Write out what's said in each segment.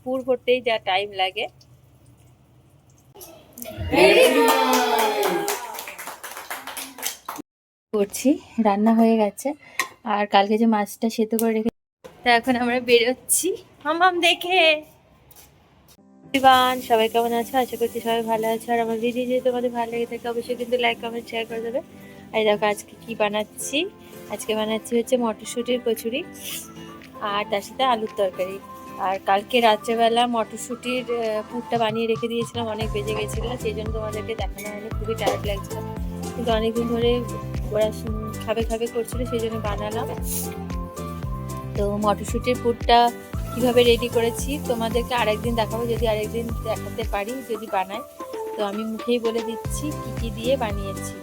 পুর করতেই যা টাইম লাগে। করছি, রান্না হয়ে গেছে। আর কালকে যে মাছটা সেদ্ধ করে রেখে, তা এখন আমরা বেরোচ্ছি মামাম দেখে। সবাই কেমন আছো? আশা করছি সবাই ভালো আছো। আর আমার ভিডিও যদি তোমাদের ভালো লেগে থাকে অবশ্যই কিন্তু লাইক কমেন্ট শেয়ার করে দেবে। আর দেখো আজকে কি বানাচ্ছি। আজকে বানাচ্ছি হচ্ছে মটরশুঁটির কচুরি আর তার সাথে আলুর তরকারি। আর কালকে রাত্রেবেলা মটরশুঁটির পুরটা বানিয়ে রেখে দিয়েছিলাম, অনেক বেজে গেছিলো, সেই জন্য তোমাদেরকে দেখানো হয়নি, খুবই টায়ার্ড লাগছিল। কিন্তু অনেকদিন ধরে ওরা খাবে খাবে করছিল, সেই জন্য বানালাম। তো মটরশুঁটির পুরটা কীভাবে রেডি করেছি তোমাদেরকে আরেকদিন দেখাবো, যদি আরেকদিন দেখাতে পারি, যদি বানাই। তো আমি মুখেই বলে দিচ্ছি কি কি দিয়ে বানিয়েছি।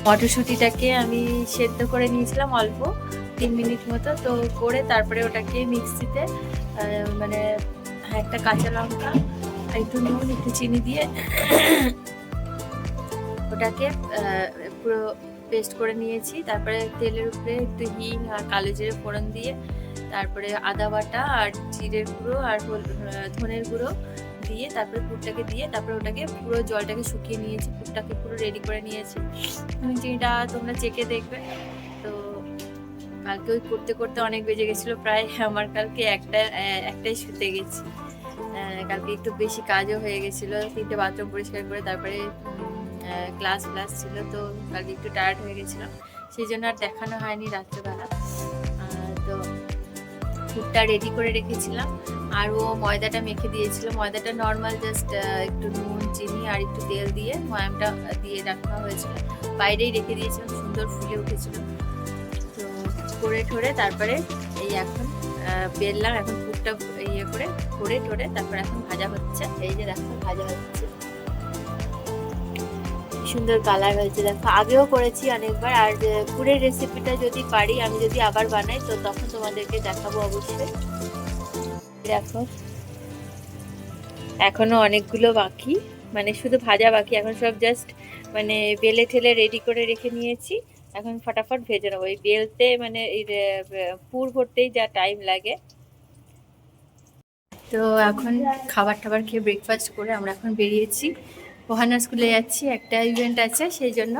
মটরশুঁটিটাকে আমি সেদ্ধ করে নিয়েছিলাম অল্প 3 মিনিট মতো, তো করে তারপরে ওটাকে মিক্সিতে মানে একটা কাঁচা লঙ্কা, একটু নুন, একটু চিনি দিয়ে ওটাকে পুরো পেস্ট করে নিয়েছি। তারপরে তেলের উপরে একটু হিং আর কালো জিরে ফোড়ন দিয়ে, তারপরে আদা বাটা আর জিরের গুঁড়ো আর ধনের গুঁড়ো দিয়ে, তারপরে পুরটাকে দিয়ে, তারপরে ওটাকে পুরো জলটাকে শুকিয়ে নিয়েছি, পুরটাকে পুরো রেডি করে নিয়েছি। চিনিটা তোমরা চেকে দেখবে। তো কালকে ওই করতে করতে অনেক বেজে গেছিলো, প্রায় আমার কালকে একটাই শুতে গেছি। কালকে একটু বেশি কাজও হয়ে গেছিলো, 3টে বাথরুম পরিষ্কার করে, তারপরে ক্লাস ছিল, তো কালকে একটু টায়ার্ড হয়ে গেছিলাম, সেই জন্য আর দেখানো হয়নি রাত্রেবেলা। তো পুরটা রেডি করে রেখেছিলাম। আর ও ময়দাটা মেখে দিয়েছিল, ময়দাটা নর্মাল জাস্ট একটু নুন চিনি আর একটু তেল দিয়ে ময়ামটা দিয়ে রাখা হয়েছিল, বাইরেই রেখে দিয়েছিলাম, সুন্দর ফুলে উঠেছিল। তো করে ঠোরে তারপরে এই এখন বেললাম, এখন পুরটা ইয়ে করে ঠোরে তারপরে এখন ভাজা হচ্ছে। এই যে দেখো ভাজা হচ্ছে, সুন্দর কালার হয়েছে দেখো। আগেও করেছি অনেকবার, আর পুরের রেসিপিটা যদি পারি, আমি যদি আবার বানাই তো তখন তোমাদেরকে দেখাবো অবশ্যই। দেখো এখনো অনেকগুলো বাকি, মানে শুধু ভাজা বাকি, এখন সব জাস্ট মানে বেলে ঠেলে রেডি করে রেখে নিয়েছি, এখন ফটাফট ভেজে নেবো। এই বেলতে মানে এই পুর ভরতেই যা টাইম লাগে। তো এখন খাবার টাবার খেয়ে ব্রেকফাস্ট করে আমরা এখন বেরিয়েছি, ওহানা স্কুলে যাচ্ছি, একটা ইভেন্ট আছে, সেই জন্য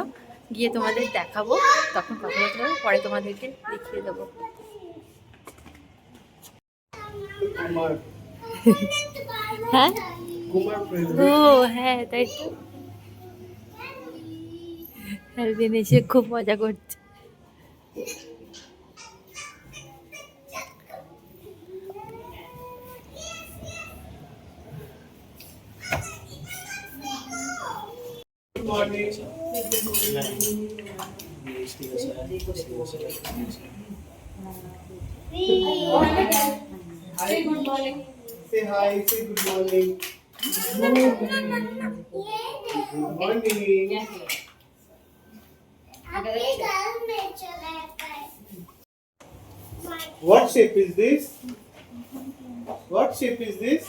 গিয়ে তোমাদের দেখাবো, তখন কথা বলতে হবে, পরে তোমাদেরকে দেখিয়ে দেবো। হ্যাঁ ও হ্যাঁ, তাই তো একদিন এসে খুব মজা করছে। Good morning. Hi, good morning. Say hi, say good morning. Good morning. What shape is this? What shape is this?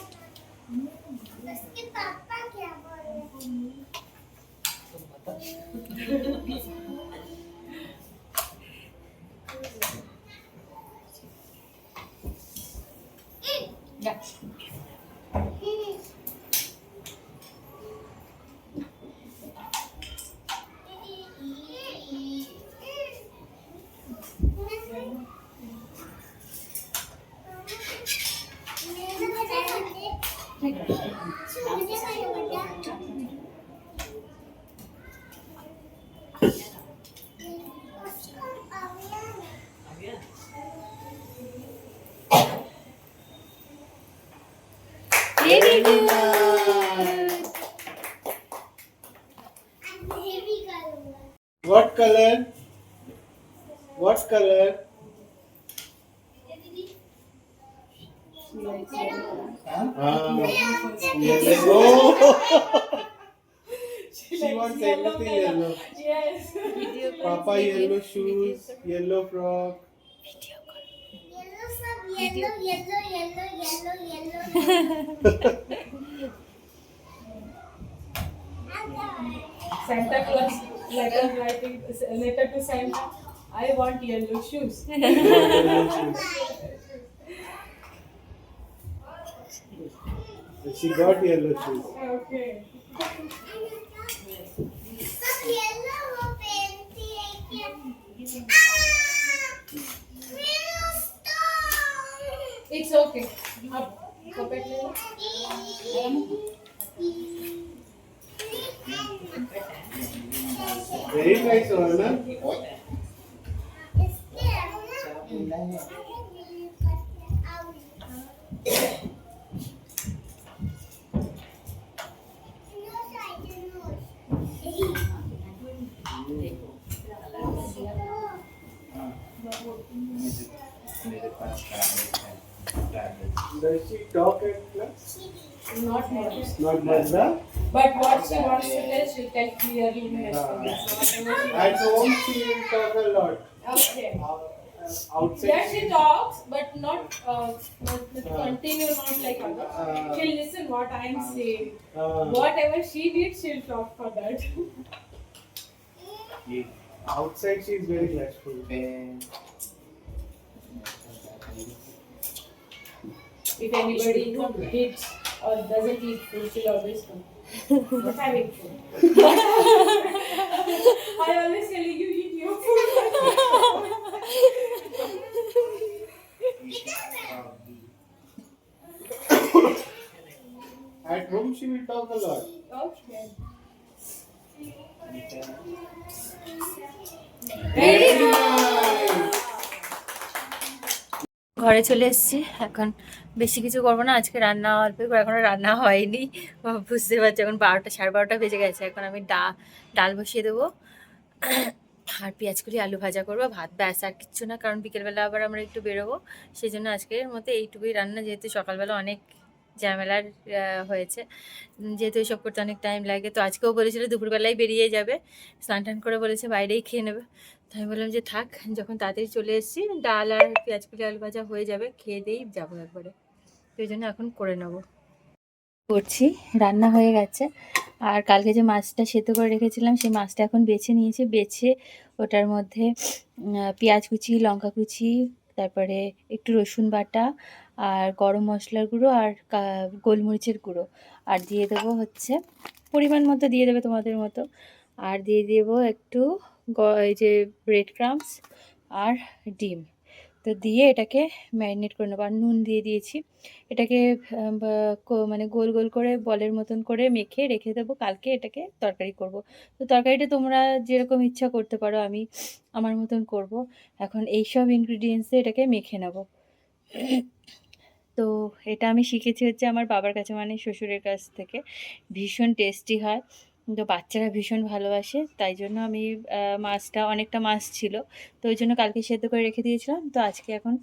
Very good. What color? What color? Yellow. She wants everything yellow. Yes. Papa yellow shoes, yellow frock. Santa Claus writing letter to Santa. I want yellow shoes. She got yellow shoes. Okay. It's okay. Up. Puppet le lo. Very nice one, huh? Does she talk at class? Not much. Not much, huh? But what she wants to tell, she'll tell clearly in her response. At home she will talk a lot. Okay. Outside. Yeah, she talks, but not continue, not like others. She'll listen what I'm saying. Whatever she needs, she'll talk for that. Outside she is very bashful. If anybody eats or doesn't eat food, she'll always come. Not having food. I always tell you eat your food. At home she will talk a lot. Okay. Very nice. ঘরে চলে এসেছি। এখন বেশি কিছু করবো না, আজকে রান্না অল্প করে, এখনো রান্না হয়নি। বুঝতে পারছি এখন 12টা 12:30 বেজে গেছে। এখন আমি ডাল বসিয়ে দেবো আর পেঁয়াজ কুচি আলু ভাজা করবো, ভাত ব্যাস আর কিচ্ছু না, কারণ বিকেলবেলা আবার আমরা একটু বেরোবো, সেই জন্য আজকের মতো এইটুকুই রান্না। যেহেতু সকালবেলা অনেক ঝামেলার হয়েছে, যেহেতু এইসব করতে অনেক টাইম লাগে, তো আজকেও বলেছিল দুপুরবেলায় বেরিয়ে যাবে, স্নান টান করে বলেছে বাইরেই খেয়ে নেবে। তো আমি বললাম যে থাক, যখন তাড়াতাড়ি চলে এসেছি ডাল আর পেঁয়াজ কুচি আলু ভাজা হয়ে যাবে, খেয়ে দিয়েই যাবো একবারে, তো এই জন্য এখন করে নেবো। করছি, রান্না হয়ে গেছে। আর কালকে যে মাছটা সেদ্ধ করে রেখেছিলাম, সেই মাছটা এখন বেছে নিয়েছি। বেছে ওটার মধ্যে পেঁয়াজ কুচি, লঙ্কা কুচি, তারপরে একটু রসুন বাটা আর গরম মশলার গুঁড়ো আর গোলমরিচের গুঁড়ো, আর দিয়ে দেবো হচ্ছে পরিমাণ মতো দিয়ে দেবে তোমাদের মতো, আর দিয়ে দেবো একটু এই যে ব্রেড ক্রাম্বস আর ডিম। তো দিয়ে এটাকে ম্যারিনেট করে নেবো। আর নুন দিয়ে দিয়েছি। এটাকে মানে গোল গোল করে বলের মতন করে মেখে রেখে দেবো, কালকে এটাকে তরকারি করব। তো তরকারিটা তোমরা যেরকম ইচ্ছা করতে পারো, আমি আমার মতন করব। এখন এইসব ইনগ্রিডিয়েন্টসে এটাকে মেখে নেব। তো এটা আমি শিখেছি হচ্ছে আমার বাবার কাছে, মানে শ্বশুরের কাছ থেকে। ভীষণ টেস্টি হয়, তো বাচ্চারা ভীষণ ভালোবাসে, তাই জন্য আমি মাছটা, অনেকটা মাছ ছিল, তো ওই জন্য কালকে সেদ্ধ করে রেখে দিয়েছিলাম, তো আজকে এখন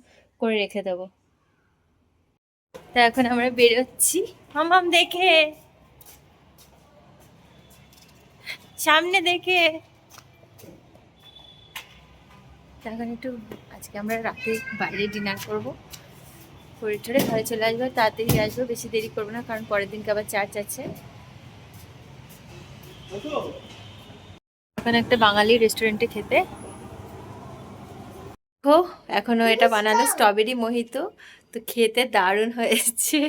করে রেখে দেবো। তা এখন আমরা বেরোচ্ছি, মামাম দেখে, সামনে দেখে। এখন একটু আজকে আমরা রাতে বাইরে ডিনার করবো, করে ঠরে ঘরে চলে আসবো, তাড়াতাড়ি আসবো, বেশি দেরি করবো না, কারণ পরের দিনকে আবার চার্চ আছে। এখন একটা বাঙালি রেস্টুরেন্টে খেতে। ও এখনো এটা বানালো স্ট্রবেরি মোহিতো, তো খেতে দারুণ হয়েছে,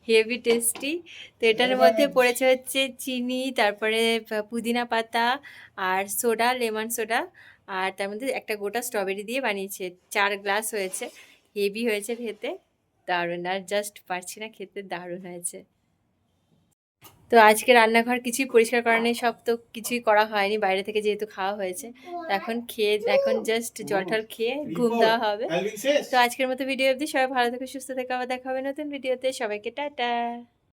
হেভি টেস্টি। তো এটার মধ্যে পড়েছে হচ্ছে চিনি, তারপরে পুদিনা পাতা আর সোডা, লেমন সোডা, আর তার মধ্যে একটা গোটা স্ট্রবেরি দিয়ে বানিয়েছে। 4 গ্লাস হয়েছে, হেভি হয়েছে খেতে, দারুণ। আর জাস্ট পারছি না, খেতে দারুণ হয়েছে। তো আজকে রান্নাঘর কিছুই পরিষ্কার করা নেই, সব তো কিছুই করা হয়নি, বাইরে থেকে যেহেতু খাওয়া হয়েছে। তো এখন এখন জাস্ট জল টল খেয়ে ঘুম দেওয়া হবে। তো আজকের মতো ভিডিও অবধি, সবাই ভালো থেকে সুস্থ থেকে, আবার দেখা হবে নতুন ভিডিওতে। সবাইকে টাটা।